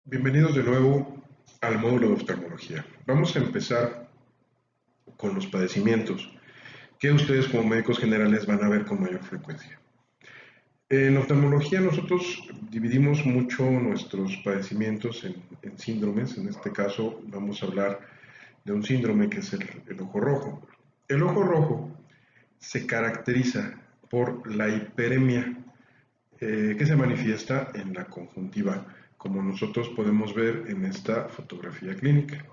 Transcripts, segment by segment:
Bienvenidos de nuevo al módulo de oftalmología. Vamos a empezar con los padecimientos que ustedes como médicos generales van a ver con mayor frecuencia. En oftalmología nosotros dividimos mucho nuestros padecimientos en síndromes. En este caso vamos a hablar de un síndrome que es el ojo rojo. El ojo rojo se caracteriza por la hiperemia que se manifiesta en la conjuntiva, como nosotros podemos ver en esta fotografía clínica.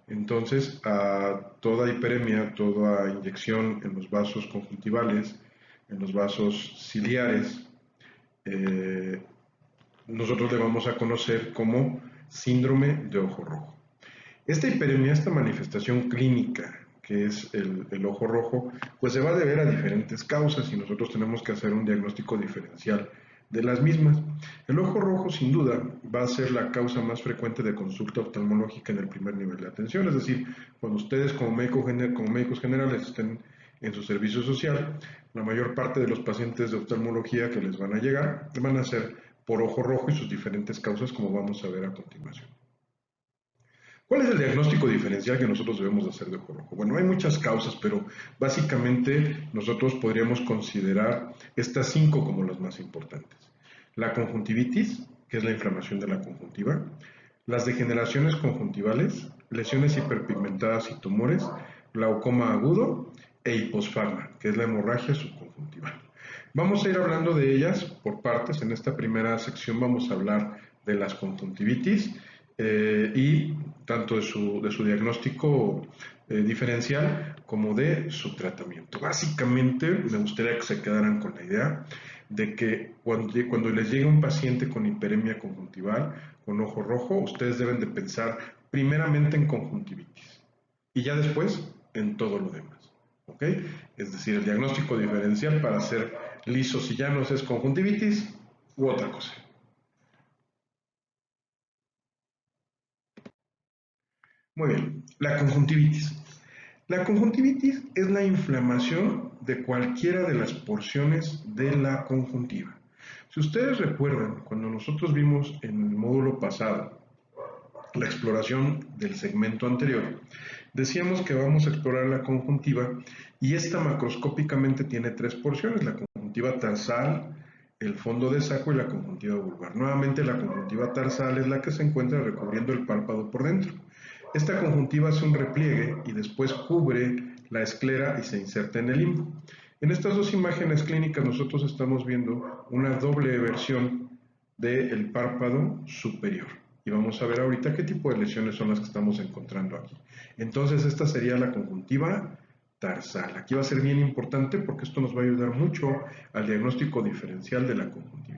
Entonces, a toda hiperemia, toda inyección en los vasos conjuntivales, en los vasos ciliares, eh, nosotros le vamos a conocer como síndrome de ojo rojo. Esta hiperemia, esta manifestación clínica que es el ojo rojo, pues se va a deber a diferentes causas y nosotros tenemos que hacer un diagnóstico diferencial de las mismas. El ojo rojo sin duda va a ser la causa más frecuente de consulta oftalmológica en el primer nivel de atención, es decir, cuando ustedes como médicos generales estén en su servicio social, la mayor parte de los pacientes de oftalmología que les van a llegar van a ser por ojo rojo y sus diferentes causas, como vamos a ver a continuación. ¿Cuál es el diagnóstico diferencial que nosotros debemos hacer de ojo rojo? Bueno, hay muchas causas, pero básicamente nosotros podríamos considerar estas 5 como las más importantes. La conjuntivitis, que es la inflamación de la conjuntiva, las degeneraciones conjuntivales, lesiones hiperpigmentadas y tumores, glaucoma agudo e hiposfagma, que es la hemorragia subconjuntival. Vamos a ir hablando de ellas por partes. En esta primera sección vamos a hablar de las conjuntivitis y tanto de su diagnóstico diferencial como de su tratamiento. Básicamente me gustaría que se quedaran con la idea de que cuando les llegue un paciente con hiperemia conjuntival, con ojo rojo, ustedes deben de pensar primeramente en conjuntivitis y ya después en todo lo demás. ¿Ok? Es decir, el diagnóstico diferencial para ser lisos y llanos es conjuntivitis u otra cosa. Muy bien, la conjuntivitis. La conjuntivitis es la inflamación de cualquiera de las porciones de la conjuntiva. Si ustedes recuerdan, cuando nosotros vimos en el módulo pasado la exploración del segmento anterior, decíamos que vamos a explorar la conjuntiva y esta macroscópicamente tiene 3 porciones, la conjuntiva tarsal, el fondo de saco y la conjuntiva vulvar. Nuevamente la conjuntiva tarsal es la que se encuentra recubriendo el párpado por dentro. Esta conjuntiva hace un repliegue y después cubre la esclera y se inserta en el limbo. En estas dos imágenes clínicas nosotros estamos viendo una doble versión del párpado superior. Y vamos a ver ahorita qué tipo de lesiones son las que estamos encontrando aquí. Entonces esta sería la conjuntiva tarsal. Aquí va a ser bien importante porque esto nos va a ayudar mucho al diagnóstico diferencial de la conjuntivitis.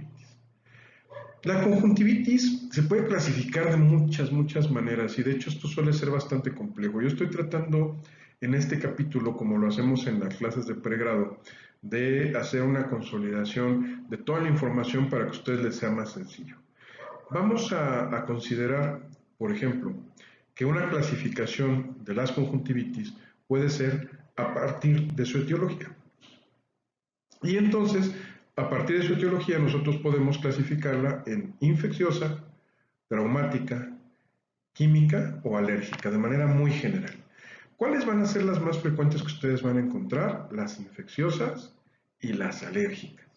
La conjuntivitis se puede clasificar de muchas maneras y de hecho esto suele ser bastante complejo. Yo estoy tratando en este capítulo, como lo hacemos en las clases de pregrado, de hacer una consolidación de toda la información para que a ustedes les sea más sencillo. Vamos a considerar, por ejemplo, que una clasificación de las conjuntivitis puede ser a partir de su etiología. Y entonces, a partir de su etiología, nosotros podemos clasificarla en infecciosa, traumática, química o alérgica, de manera muy general. ¿Cuáles van a ser las más frecuentes que ustedes van a encontrar? Las infecciosas y las alérgicas.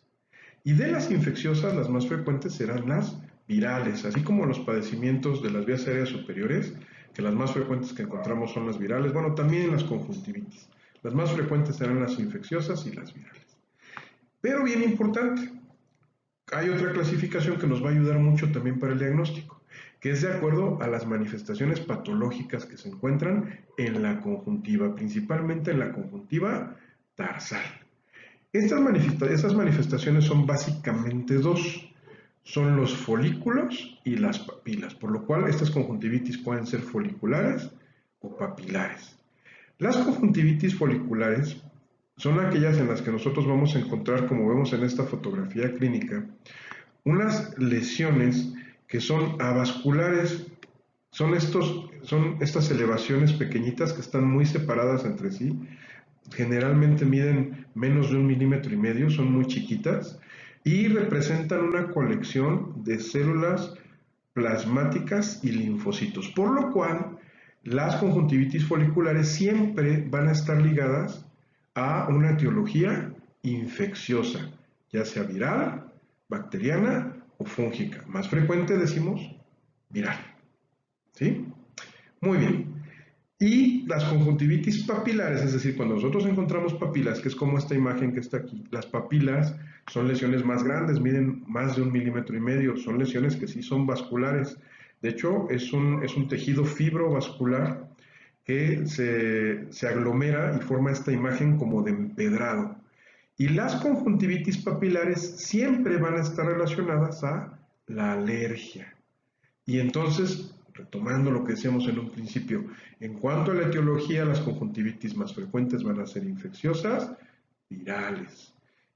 Y de las infecciosas, las más frecuentes serán las virales, así como los padecimientos de las vías aéreas superiores, que las más frecuentes que encontramos son las virales, bueno, también las conjuntivitis. Las más frecuentes serán las infecciosas y las virales. Pero bien importante, hay otra clasificación que nos va a ayudar mucho también para el diagnóstico, que es de acuerdo a las manifestaciones patológicas que se encuentran en la conjuntiva, principalmente en la conjuntiva tarsal. Esas manifestaciones son básicamente dos, son los folículos y las papilas, por lo cual estas conjuntivitis pueden ser foliculares o papilares. Las conjuntivitis foliculares son aquellas en las que nosotros vamos a encontrar, como vemos en esta fotografía clínica, unas lesiones que son avasculares, son estas elevaciones pequeñitas que están muy separadas entre sí, generalmente miden menos de 1,5 milímetros, son muy chiquitas y representan una colección de células plasmáticas y linfocitos, por lo cual las conjuntivitis foliculares siempre van a estar ligadas a una etiología infecciosa, ya sea viral, bacteriana o fúngica. Más frecuente decimos viral. ¿Sí? Muy bien. Y las conjuntivitis papilares, es decir, cuando nosotros encontramos papilas, que es como esta imagen que está aquí, las papilas son lesiones más grandes, miden más de 1,5 milímetros, son lesiones que sí son vasculares. De hecho, es un tejido fibrovascular que se aglomera y forma esta imagen como de empedrado. Y las conjuntivitis papilares siempre van a estar relacionadas a la alergia. Y entonces, retomando lo que decíamos en un principio, en cuanto a la etiología, las conjuntivitis más frecuentes van a ser infecciosas, virales.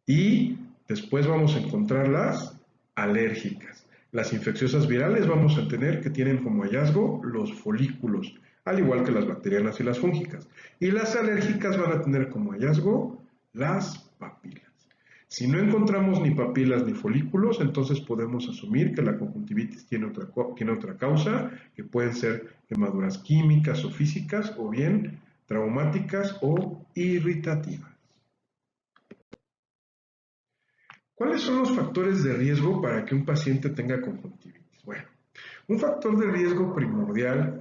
Y después vamos a encontrar las alérgicas. Las infecciosas virales vamos a tener que tienen como hallazgo los folículos, al igual que las bacterianas y las fúngicas. Y las alérgicas van a tener como hallazgo las papilas. Si no encontramos ni papilas ni folículos, entonces podemos asumir que la conjuntivitis tiene otra causa, que pueden ser quemaduras químicas o físicas, o bien traumáticas o irritativas. ¿Cuáles son los factores de riesgo para que un paciente tenga conjuntivitis? Bueno, un factor de riesgo primordial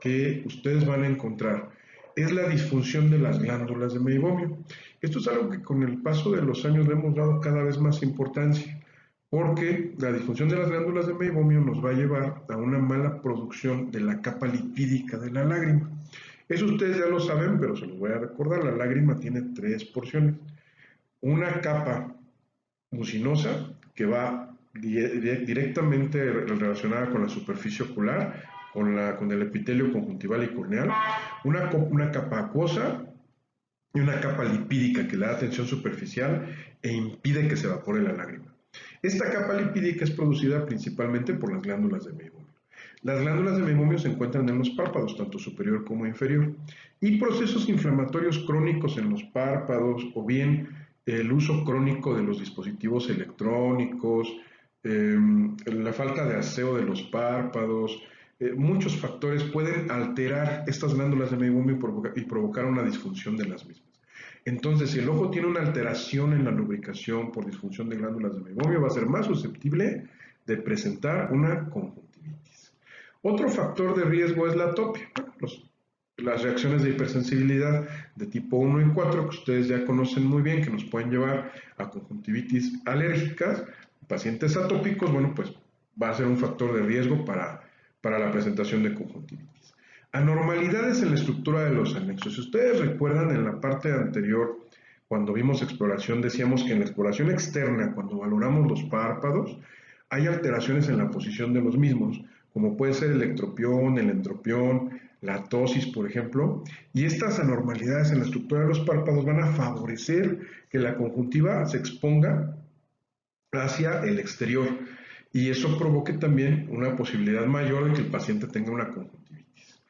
que ustedes van a encontrar es la disfunción de las glándulas de meibomio. Esto es algo que con el paso de los años le hemos dado cada vez más importancia, porque la disfunción de las glándulas de meibomio nos va a llevar a una mala producción de la capa lipídica de la lágrima. Eso ustedes ya lo saben, pero se los voy a recordar. La lágrima tiene 3 porciones. Una capa mucinosa que va directamente relacionada con la superficie ocular, con el epitelio conjuntival y corneal, una capa acuosa y una capa lipídica que le da tensión superficial e impide que se evapore la lágrima. Esta capa lipídica es producida principalmente por las glándulas de meibomio. Las glándulas de meibomio se encuentran en los párpados, tanto superior como inferior, y procesos inflamatorios crónicos en los párpados o bien el uso crónico de los dispositivos electrónicos, la falta de aseo de los párpados, muchos factores pueden alterar estas glándulas de meibomio y provocar una disfunción de las mismas. Entonces, si el ojo tiene una alteración en la lubricación por disfunción de glándulas de meibomio, va a ser más susceptible de presentar una conjuntivitis. Otro factor de riesgo es la atopia, las reacciones de hipersensibilidad de tipo 1 y 4 que ustedes ya conocen muy bien, que nos pueden llevar a conjuntivitis alérgicas. Pacientes atópicos, bueno, pues va a ser un factor de riesgo para la presentación de conjuntivitis. Anormalidades en la estructura de los anexos. Si ustedes recuerdan en la parte anterior, cuando vimos exploración, decíamos que en la exploración externa, cuando valoramos los párpados, hay alteraciones en la posición de los mismos, como puede ser el ectropión, el entropión, la ptosis, por ejemplo, y estas anormalidades en la estructura de los párpados van a favorecer que la conjuntiva se exponga hacia el exterior y eso provoque también una posibilidad mayor de que el paciente tenga una conjuntivitis.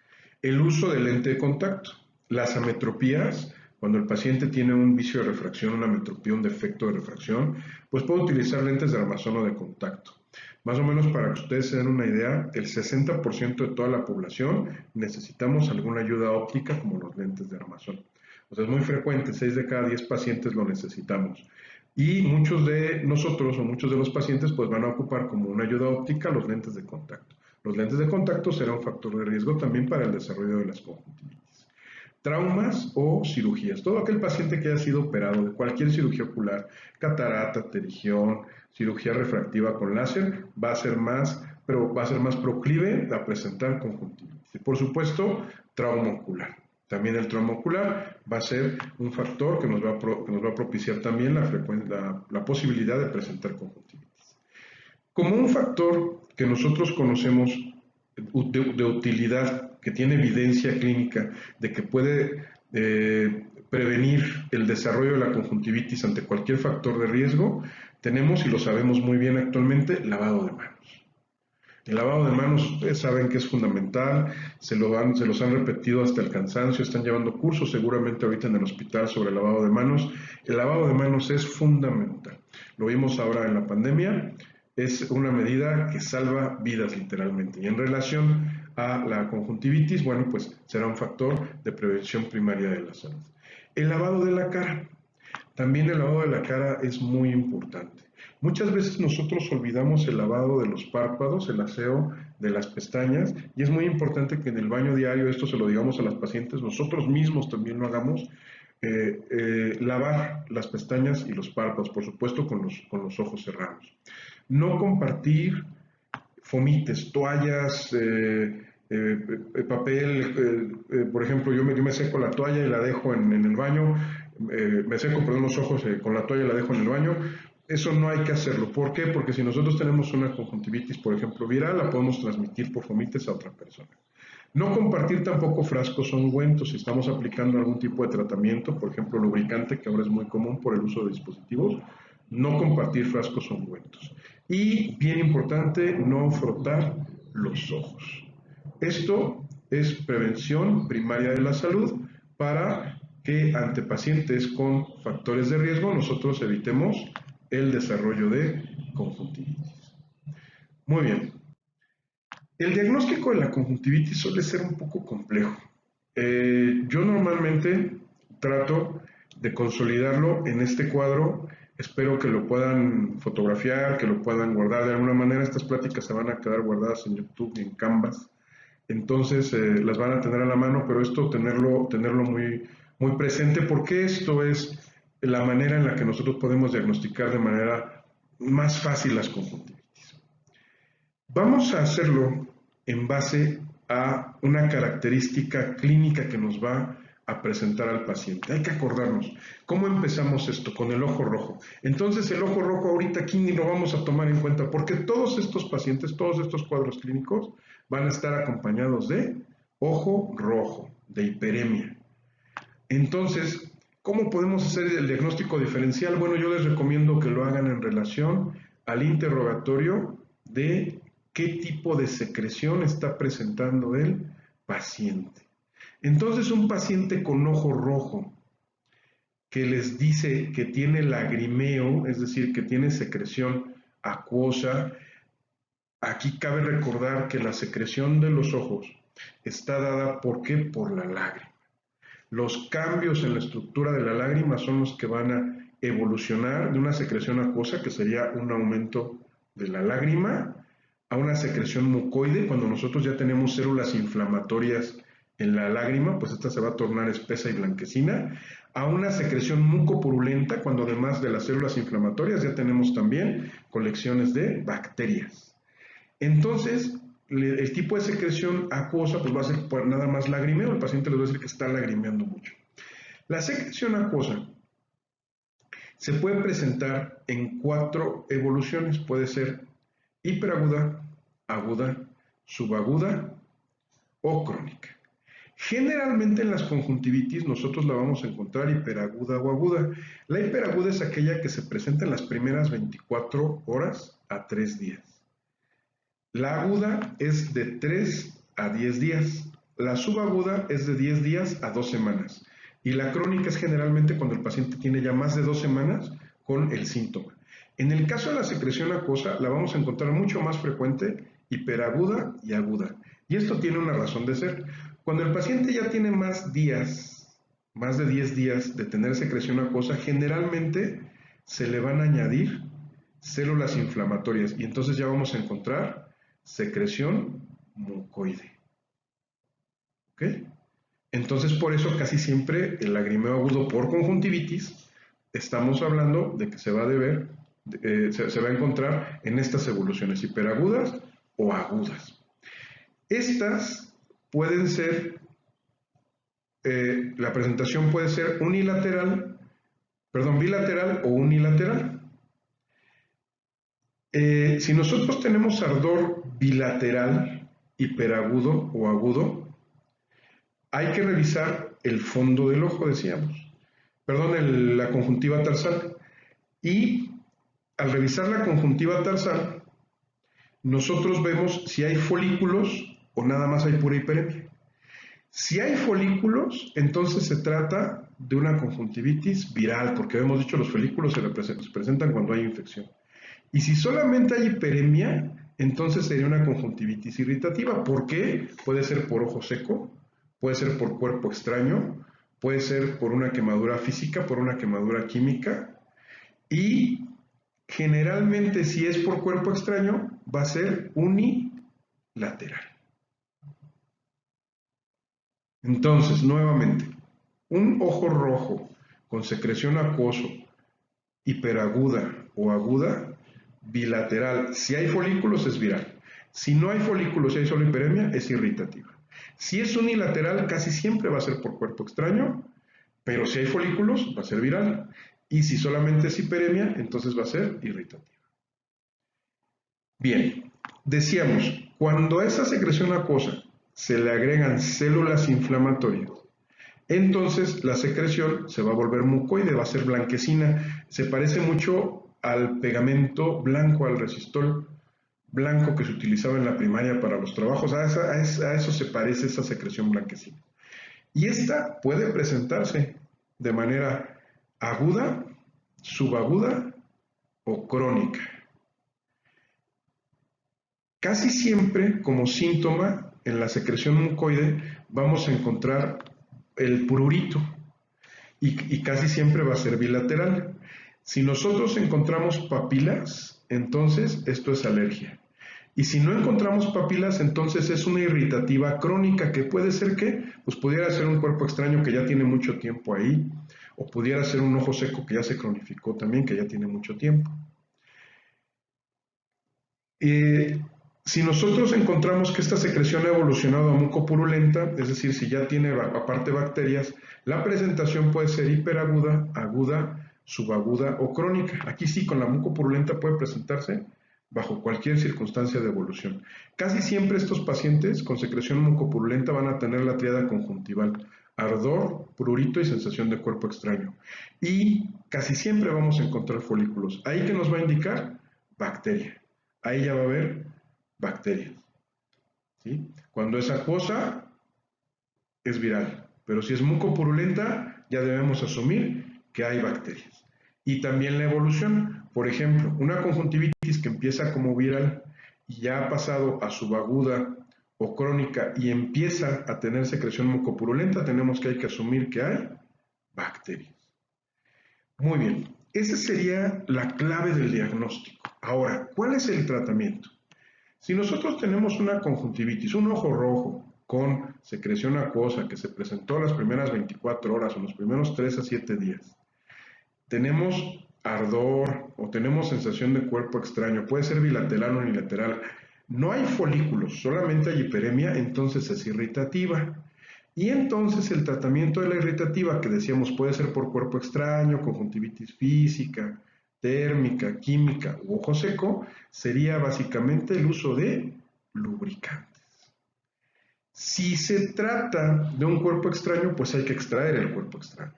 El uso de lente de contacto. Las ametropías, cuando el paciente tiene un vicio de refracción, una ametropía, un defecto de refracción, pues puede utilizar lentes de armazón o de contacto. Más o menos para que ustedes se den una idea, el 60% de toda la población necesitamos alguna ayuda óptica como los lentes de armazón. O sea, es muy frecuente, 6 de cada 10 pacientes lo necesitamos. Y muchos de nosotros o muchos de los pacientes pues van a ocupar como una ayuda óptica los lentes de contacto. Los lentes de contacto serán un factor de riesgo también para el desarrollo de las conjuntivitis. Traumas o cirugías. Todo aquel paciente que haya sido operado de cualquier cirugía ocular, catarata, pterigión, cirugía refractiva con láser, va a ser más proclive a presentar conjuntivitis. Y por supuesto, trauma ocular. También el trauma ocular va a ser un factor que nos va a propiciar también la posibilidad de presentar conjuntivitis. Como un factor que nosotros conocemos de utilidad, que tiene evidencia clínica de que puede prevenir el desarrollo de la conjuntivitis ante cualquier factor de riesgo, tenemos, y lo sabemos muy bien actualmente, lavado de manos. El lavado de manos, ustedes saben que es fundamental, se los han repetido hasta el cansancio, están llevando cursos seguramente ahorita en el hospital sobre el lavado de manos. El lavado de manos es fundamental. Lo vimos ahora en la pandemia, es una medida que salva vidas literalmente. Y en relación a la conjuntivitis, bueno, pues será un factor de prevención primaria de la salud. El lavado de la cara. También el lavado de la cara es muy importante. Muchas veces nosotros olvidamos el lavado de los párpados, el aseo de las pestañas, y es muy importante que en el baño diario, esto se lo digamos a las pacientes, nosotros mismos también lo hagamos, lavar las pestañas y los párpados, por supuesto con los ojos cerrados. No compartir fomites, toallas, papel, por ejemplo, yo me seco la toalla y la dejo en el baño, me seco, perdón, los ojos con la toalla y la dejo en el baño. Eso no hay que hacerlo. ¿Por qué? Porque si nosotros tenemos una conjuntivitis, por ejemplo, viral, la podemos transmitir por fomites a otra persona. No compartir tampoco frascos o ungüentos si estamos aplicando algún tipo de tratamiento, por ejemplo, lubricante, que ahora es muy común por el uso de dispositivos. No compartir frascos o ungüentos. Y, bien importante, no frotar los ojos. Esto es prevención primaria de la salud para que ante pacientes con factores de riesgo nosotros evitemos el desarrollo de conjuntivitis. Muy bien. El diagnóstico de la conjuntivitis suele ser un poco complejo. Yo normalmente trato de consolidarlo en este cuadro. Espero que lo puedan fotografiar, que lo puedan guardar de alguna manera. Estas pláticas se van a quedar guardadas en YouTube y en Canvas. Entonces las van a tener a la mano, pero esto tenerlo muy presente, porque esto es la manera en la que nosotros podemos diagnosticar de manera más fácil las conjuntivitis. Vamos a hacerlo en base a una característica clínica que nos va a presentar al paciente. Hay que acordarnos, ¿cómo empezamos esto? Con el ojo rojo. Entonces el ojo rojo ahorita aquí ni lo vamos a tomar en cuenta, porque todos estos pacientes, todos estos cuadros clínicos van a estar acompañados de ojo rojo, de hiperemia. Entonces, ¿cómo podemos hacer el diagnóstico diferencial? Bueno, yo les recomiendo que lo hagan en relación al interrogatorio de qué tipo de secreción está presentando el paciente. Entonces, un paciente con ojo rojo que les dice que tiene lagrimeo, es decir, que tiene secreción acuosa, aquí cabe recordar que la secreción de los ojos está dada, ¿por qué? Por la lágrima. Los cambios en la estructura de la lágrima son los que van a evolucionar de una secreción acuosa, que sería un aumento de la lágrima, a una secreción mucoide. Cuando nosotros ya tenemos células inflamatorias en la lágrima, pues esta se va a tornar espesa y blanquecina, a una secreción mucopurulenta, cuando además de las células inflamatorias ya tenemos también colecciones de bacterias. Entonces, el tipo de secreción acuosa pues va a ser nada más lagrimeo, el paciente les va a decir que está lagrimeando mucho. La secreción acuosa se puede presentar en 4 evoluciones, puede ser hiperaguda, aguda, subaguda o crónica. Generalmente en las conjuntivitis nosotros la vamos a encontrar hiperaguda o aguda. La hiperaguda es aquella que se presenta en las primeras 24 horas a 3 días. La aguda es de 3 a 10 días. La subaguda es de 10 días a 2 semanas. Y la crónica es generalmente cuando el paciente tiene ya más de 2 semanas con el síntoma. En el caso de la secreción acuosa, la vamos a encontrar mucho más frecuente, hiperaguda y aguda. Y esto tiene una razón de ser. Cuando el paciente ya tiene más días, más de 10 días de tener secreción acuosa, generalmente se le van a añadir células inflamatorias y entonces ya vamos a encontrar secreción mucoide. ¿Ok? Entonces, por eso casi siempre el lagrimeo agudo por conjuntivitis, estamos hablando de que se va a deber, se va a encontrar en estas evoluciones hiperagudas o agudas. Estas pueden ser, la presentación puede ser bilateral o unilateral. Si nosotros tenemos ardor bilateral, hiperagudo o agudo, hay que revisar el fondo del ojo, decíamos. La conjuntiva tarsal. Y al revisar la conjuntiva tarsal, nosotros vemos si hay folículos o nada más hay pura hiperemia. Si hay folículos, entonces se trata de una conjuntivitis viral, porque hemos dicho los folículos se presentan cuando hay infección. Y si solamente hay hiperemia, entonces sería una conjuntivitis irritativa. ¿Por qué? Puede ser por ojo seco, puede ser por cuerpo extraño, puede ser por una quemadura física, por una quemadura química. Y generalmente, si es por cuerpo extraño, va a ser unilateral. Entonces, nuevamente, un ojo rojo con secreción acuoso, hiperaguda o aguda, bilateral. Si hay folículos es viral. Si no hay folículos y hay solo hiperemia, es irritativa. Si es unilateral, casi siempre va a ser por cuerpo extraño, pero si hay folículos, va a ser viral. Y si solamente es hiperemia, entonces va a ser irritativa. Bien, decíamos, cuando a esa secreción acuosa se le agregan células inflamatorias, entonces la secreción se va a volver mucoide, va a ser blanquecina. Se parece mucho al pegamento blanco, al resistol blanco que se utilizaba en la primaria para los trabajos. A eso se parece esa secreción blanquecina. Y esta puede presentarse de manera aguda, subaguda o crónica. Casi siempre como síntoma en la secreción mucoide vamos a encontrar el prurito y casi siempre va a ser bilateral. Si nosotros encontramos papilas, entonces esto es alergia. Y si no encontramos papilas, entonces es una irritativa crónica que puede ser que, pues pudiera ser un cuerpo extraño que ya tiene mucho tiempo ahí, o pudiera ser un ojo seco que ya se cronificó también, que ya tiene mucho tiempo. Si nosotros encontramos que esta secreción ha evolucionado a mucopurulenta, es decir, si ya tiene aparte bacterias, la presentación puede ser hiperaguda, aguda, subaguda o crónica. Aquí sí, con la mucopurulenta puede presentarse bajo cualquier circunstancia de evolución. Casi siempre estos pacientes con secreción mucopurulenta van a tener la tríada conjuntival: ardor, prurito y sensación de cuerpo extraño. Y casi siempre vamos a encontrar folículos. ¿Ahí qué nos va a indicar? Bacteria. Ahí ya va a haber bacterias. ¿Sí? Cuando es acuosa, es viral. Pero si es mucopurulenta, ya debemos asumir que hay bacterias. Y también la evolución. Por ejemplo, una conjuntivitis que empieza como viral y ya ha pasado a subaguda o crónica y empieza a tener secreción mucopurulenta, tenemos que hay que asumir que hay bacterias. Muy bien, esa sería la clave del diagnóstico. Ahora, ¿cuál es el tratamiento? Si nosotros tenemos una conjuntivitis, un ojo rojo con secreción acuosa que se presentó las primeras 24 horas o los primeros 3 a 7 días, tenemos ardor o tenemos sensación de cuerpo extraño, puede ser bilateral o unilateral, no hay folículos, solamente hay hiperemia, entonces es irritativa. Y entonces el tratamiento de la irritativa, que decíamos puede ser por cuerpo extraño, conjuntivitis física, térmica, química u ojo seco, sería básicamente el uso de lubricantes. Si se trata de un cuerpo extraño, pues hay que extraer el cuerpo extraño.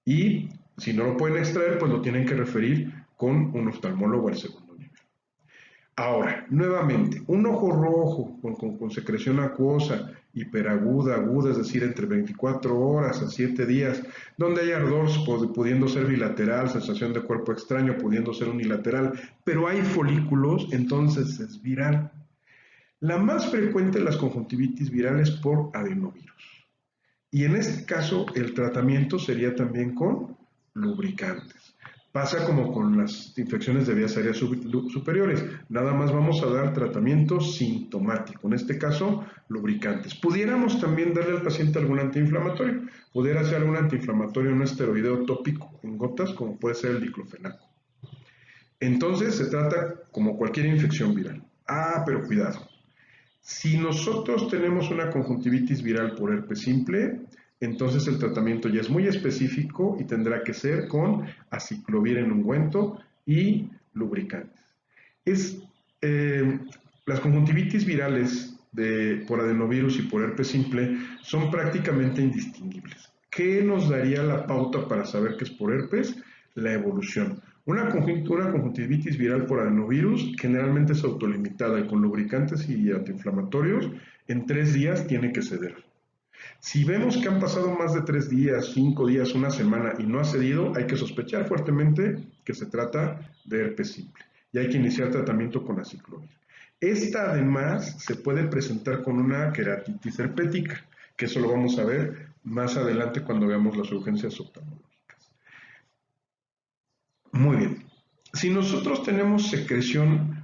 Y si no lo pueden extraer, pues lo tienen que referir con un oftalmólogo al segundo nivel. Ahora, nuevamente, un ojo rojo con secreción acuosa, hiperaguda, aguda, es decir, entre 24 horas a 7 días, donde hay ardor pudiendo ser bilateral, sensación de cuerpo extraño pudiendo ser unilateral, pero hay folículos, entonces es viral. La más frecuente de las conjuntivitis virales por adenovirus. Y en este caso, el tratamiento sería también con lubricantes. Pasa como con las infecciones de vías aéreas superiores. Nada más vamos a dar tratamiento sintomático. En este caso, lubricantes. Pudiéramos también darle al paciente algún antiinflamatorio. Pudiera ser algún antiinflamatorio, un esteroideo tópico en gotas, como puede ser el diclofenaco. Entonces, se trata como cualquier infección viral. Pero cuidado. Si nosotros tenemos una conjuntivitis viral por herpes simple, entonces el tratamiento ya es muy específico y tendrá que ser con aciclovir en ungüento y lubricantes. Las conjuntivitis virales por adenovirus y por herpes simple son prácticamente indistinguibles. ¿Qué nos daría la pauta para saber que es por herpes? La evolución. Una conjuntivitis viral por adenovirus generalmente es autolimitada y con lubricantes y antiinflamatorios en 3 días tiene que ceder. Si vemos que han pasado más de 3 días, 5 días, una semana y no ha cedido, hay que sospechar fuertemente que se trata de herpes simple. y hay que iniciar tratamiento con aciclovir. Esta además se puede presentar con una queratitis herpética, que eso lo vamos a ver más adelante cuando veamos las urgencias oftalmológicas. Muy bien. Si nosotros tenemos secreción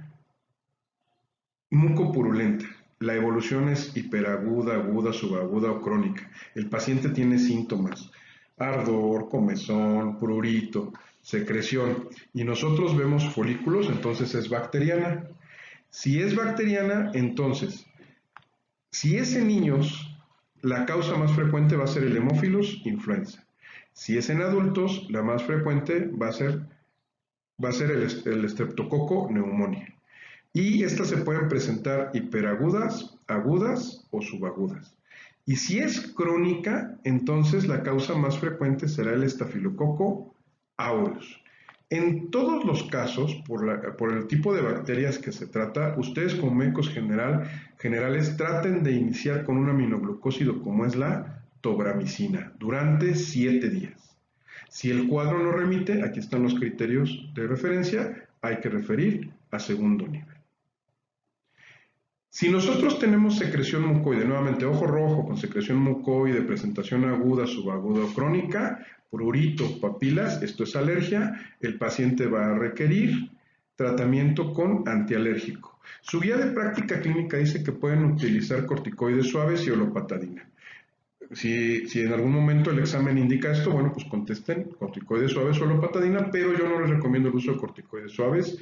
mucopurulenta, la evolución es hiperaguda, aguda, subaguda o crónica. El paciente tiene síntomas, ardor, comezón, prurito, secreción, y nosotros vemos folículos, entonces es bacteriana. Si es bacteriana, entonces, si es en niños, la causa más frecuente va a ser el Haemophilus influenza. Si es en adultos, la más frecuente va a ser el Streptococo pneumoniae. Y estas se pueden presentar hiperagudas, agudas o subagudas. Y si es crónica, entonces la causa más frecuente será el Staphylococcus aureus. En todos los casos, por el tipo de bacterias que se trata, ustedes como médicos generales traten de iniciar con un aminoglucósido como es la tobramicina durante 7 días. Si el cuadro no remite, aquí están los criterios de referencia, hay que referir a segundo nivel. Si nosotros tenemos secreción mucoide, nuevamente ojo rojo con secreción mucoide, presentación aguda, subaguda o crónica, prurito, papilas, esto es alergia, el paciente va a requerir tratamiento con antialérgico. Su guía de práctica clínica dice que pueden utilizar corticoides suaves y olopatadina. Si en algún momento el examen indica esto, bueno, pues contesten corticoides suaves o olopatadina, pero yo no les recomiendo el uso de corticoides suaves,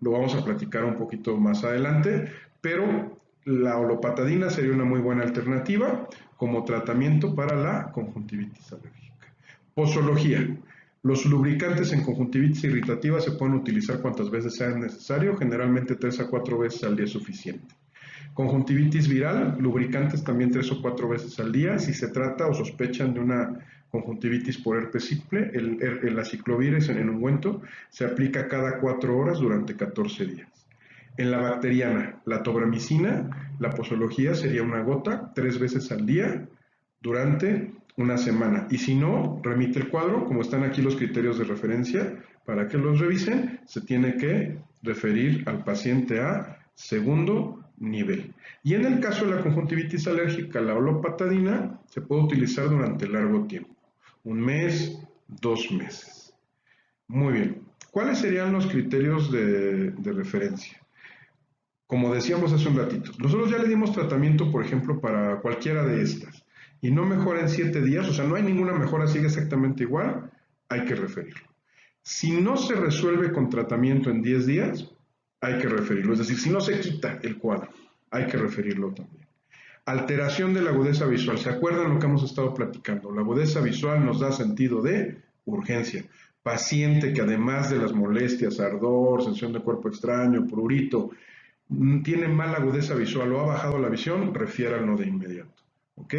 lo vamos a platicar un poquito más adelante, pero la olopatadina sería una muy buena alternativa como tratamiento para la conjuntivitis alérgica. Posología. Los lubricantes en conjuntivitis irritativa se pueden utilizar cuantas veces sea necesario, generalmente 3 a 4 veces al día es suficiente. Conjuntivitis viral, lubricantes también 3 o 4 veces al día. Si se trata o sospechan de una conjuntivitis por herpes simple, el aciclovir en ungüento se aplica cada 4 horas durante 14 días. En la bacteriana, la tobramicina, la posología sería una gota 3 veces al día durante una semana. Y si no, remite el cuadro, como están aquí los criterios de referencia, para que los revisen, se tiene que referir al paciente a segundo nivel. Y en el caso de la conjuntivitis alérgica, la olopatadina se puede utilizar durante largo tiempo, 1 mes, 2 meses. Muy bien, ¿cuáles serían los criterios de referencia? Como decíamos hace un ratito, nosotros ya le dimos tratamiento, por ejemplo, para cualquiera de estas, y no mejora en 7 días, o sea, no hay ninguna mejora, sigue exactamente igual, hay que referirlo. Si no se resuelve con tratamiento en 10 días, hay que referirlo. Es decir, si no se quita el cuadro, hay que referirlo también. Alteración de la agudeza visual. ¿Se acuerdan lo que hemos estado platicando? La agudeza visual nos da sentido de urgencia. Paciente que además de las molestias, ardor, sensación de cuerpo extraño, prurito, tiene mala agudeza visual o ha bajado la visión, refiéranlo de inmediato. ¿Ok?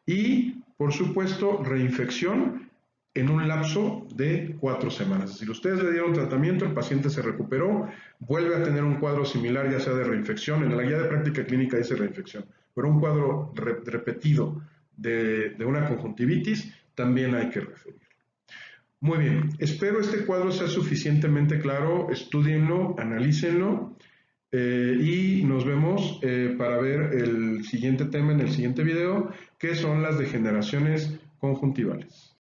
Y, por supuesto, reinfección en un lapso de 4 semanas. Es decir, ustedes le dieron tratamiento, el paciente se recuperó, vuelve a tener un cuadro similar, ya sea de reinfección, en la guía de práctica clínica dice reinfección, pero un cuadro repetido de una conjuntivitis, también hay que referirlo. Muy bien, espero este cuadro sea suficientemente claro, estúdienlo, analícenlo y nos vemos para ver el siguiente tema en el siguiente video, que son las degeneraciones conjuntivales.